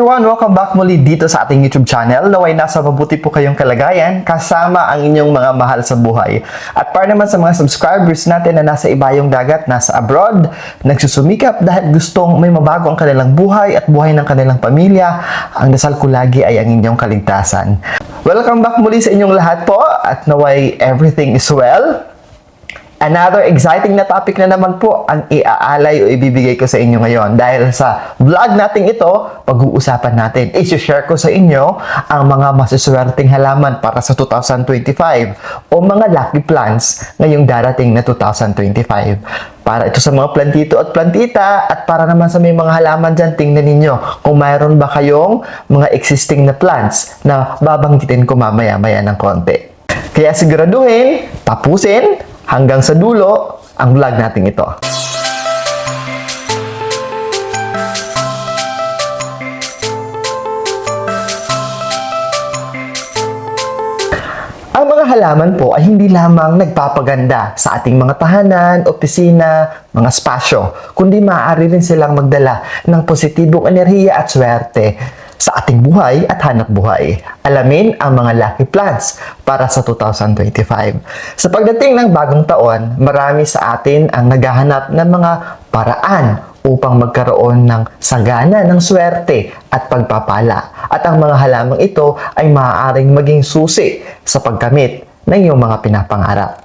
everyone! Welcome back muli dito sa ating YouTube channel. Naway nasa mabuti po kayong kalagayan kasama ang inyong mga mahal sa buhay. At para naman sa mga subscribers natin na nasa ibayong dagat, nasa abroad, nagsusumikap dahil gustong may mabago ang kanilang buhay at buhay ng kanilang pamilya, ang dasal ko lagi ay ang inyong kaligtasan. Welcome back muli sa inyong lahat po at naway everything is well. Another exciting na topic na naman po ang iaalay o ibibigay ko sa inyo ngayon. Dahil sa vlog natin ito, pag-uusapan natin, i-share ko sa inyo ang mga masuswerteng halaman para sa 2025 o mga lucky plants ngayong darating na 2025. Para ito sa mga plantito at plantita at para naman sa may mga halaman dyan, tingnan ninyo kung mayroon ba kayong mga existing na plants na babanggitin ko mamaya-maya ng konti. Kaya siguraduhin, tapusin, hanggang sa dulo ang vlog natin ito. Ang mga halaman po ay hindi lamang nagpapaganda sa ating mga tahanan, opisina, mga spasyo, kundi maaari rin silang magdala ng positibong enerhiya at swerte sa ating buhay at hanap buhay. Alamin ang mga lucky plants para sa 2025. Sa pagdating ng bagong taon, marami sa atin ang naghahanap ng mga paraan upang magkaroon ng sagana ng swerte at pagpapala. At ang mga halamang ito ay maaaring maging susi sa pagkamit ng iyong mga pinapangarap.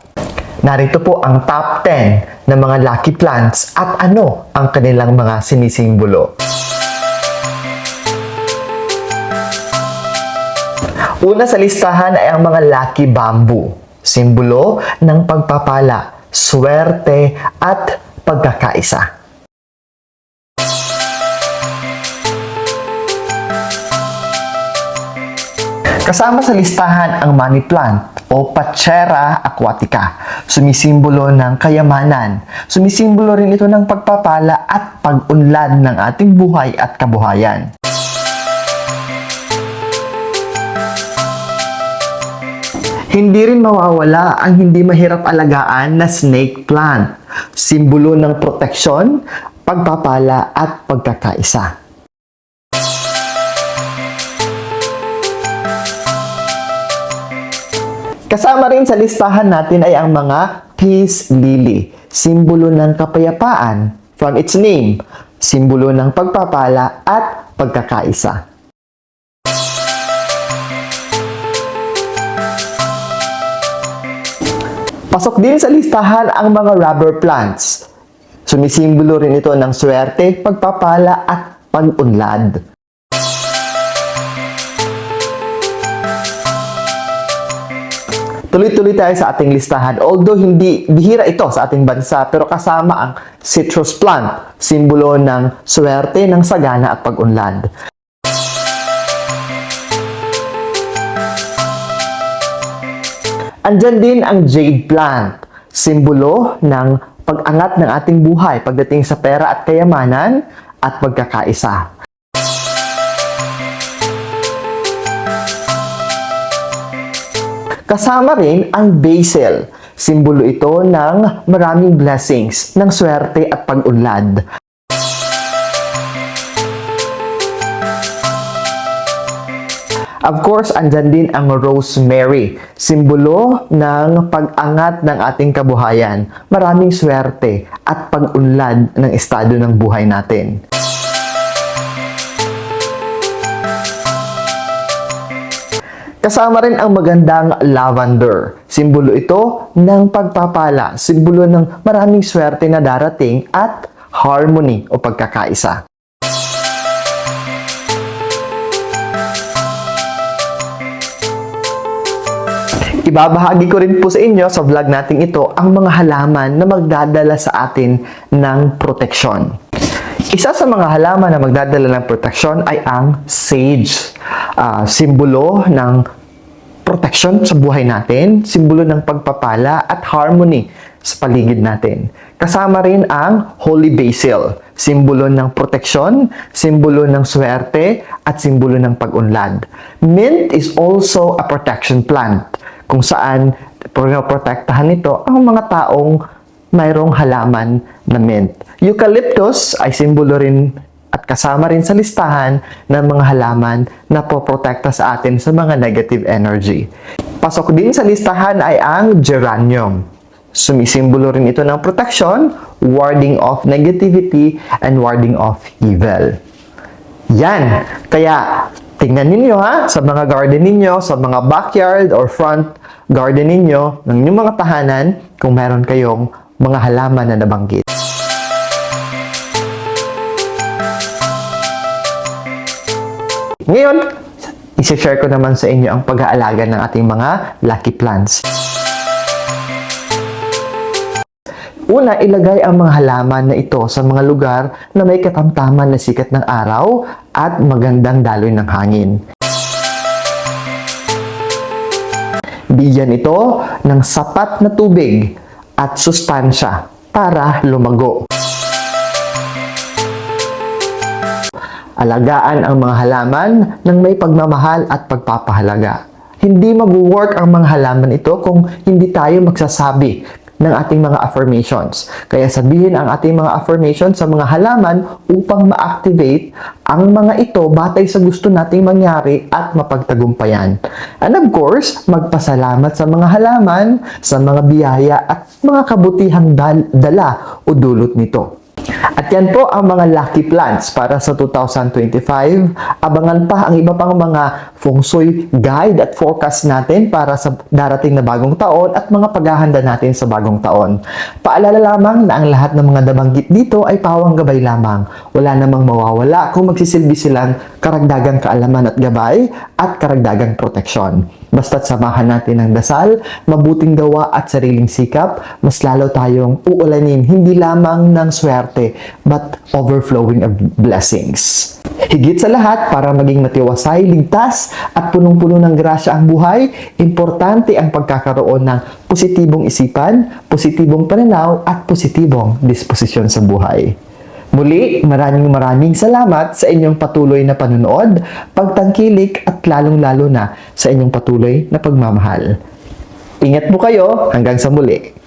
Narito po ang top 10 ng mga lucky plants at ano ang kanilang mga sinisimbolo. Una sa listahan ay ang mga lucky bamboo, simbolo ng pagpapala, swerte at pagkakaisa. Kasama sa listahan ang money plant o Pachera aquatica, sumisimbolo ng kayamanan. Sumisimbolo rin ito ng pagpapala at pag-unlad ng ating buhay at kabuhayan. Hindi rin mawawala ang hindi mahirap alagaan na snake plant, simbolo ng proteksyon, pagpapala at pagkakaisa. Kasama rin sa listahan natin ay ang mga peace lily, simbolo ng kapayapaan, from its name, simbolo ng pagpapala at pagkakaisa. Pasok din sa listahan ang mga rubber plants. Sumisimbolo rin ito ng swerte, pagpapala at pag-unlad. Tuloy-tuloy tayo sa ating listahan. Although hindi bihira ito sa ating bansa, pero kasama ang citrus plant, simbolo ng swerte, ng sagana at pag-unlad. Andyan din ang jade plant, simbolo ng pag-angat ng ating buhay pagdating sa pera at kayamanan at pagkakaisa. Kasama rin ang basil, simbolo ito ng maraming blessings, ng swerte at pag-unlad. Of course, andyan din ang rosemary, simbolo ng pag-angat ng ating kabuhayan, maraming swerte at pag-unlad ng estado ng buhay natin. Kasama rin ang magandang lavender, simbolo ito ng pagpapala, simbolo ng maraming swerte na darating at harmony o pagkakaisa. Ibabahagi ko rin po sa inyo sa vlog natin ito ang mga halaman na magdadala sa atin ng proteksyon. Isa sa mga halaman na magdadala ng proteksyon ay ang sage, simbolo ng proteksyon sa buhay natin, simbolo ng pagpapala at harmony sa paligid natin. Kasama rin ang holy basil, simbolo ng proteksyon, simbolo ng swerte at simbolo ng pag-unlad. Mint is also a protection plant, kung saan protektahan nito ang mga taong mayroong halaman na mint. Eucalyptus ay simbolo rin at kasama rin sa listahan ng mga halaman na poprotekta sa atin sa mga negative energy. Pasok din sa listahan ay ang geranium. Sumisimbolo rin ito ng protection, warding off negativity, and warding off evil. Yan! Kaya, tingnan ninyo ha, sa mga garden ninyo, sa mga backyard or front garden ninyo, ng inyong mga tahanan, kung meron kayong mga halaman na nabanggit. Ngayon, isi-share ko naman sa inyo ang pag-aalaga ng ating mga lucky plants. Una, ilagay ang mga halaman na ito sa mga lugar na may katamtaman na sikat ng araw at magandang daloy ng hangin. Bigyan ito ng sapat na tubig at sustansya para lumago. Alagaan ang mga halaman ng may pagmamahal at pagpapahalaga. Hindi mag-work ang mga halaman ito kung hindi tayo magsasabi ng ating mga affirmations. Kaya sabihin ang ating mga affirmations sa mga halaman upang ma-activate ang mga ito batay sa gusto nating mangyari at mapagtagumpayan. And of course, magpasalamat sa mga halaman, sa mga biyaya at mga kabutihang dala o dulot nito. At yan po ang mga lucky plants para sa 2025. Abangan pa ang iba pang mga feng shui guide at forecast natin para sa darating na bagong taon at mga paghahanda natin sa bagong taon. Paalala lamang na ang lahat ng mga nabanggit dito ay pawang gabay lamang. Wala namang mawawala kung magsisilbi silang karagdagang kaalaman at gabay at karagdagang proteksyon. Basta't samahan natin ng dasal, mabuting gawa at sariling sikap, mas lalo tayong uulanin hindi lamang ng swerte, but overflowing of blessings. Higit sa lahat, para maging matiwasay, ligtas at punong-puno ng grasya ang buhay, importante ang pagkakaroon ng positibong isipan, positibong pananaw at positibong disposisyon sa buhay. Muli, maraming salamat sa inyong patuloy na panunood, pagtangkilik at lalong-lalo na sa inyong patuloy na pagmamahal. Ingat po kayo hanggang sa muli.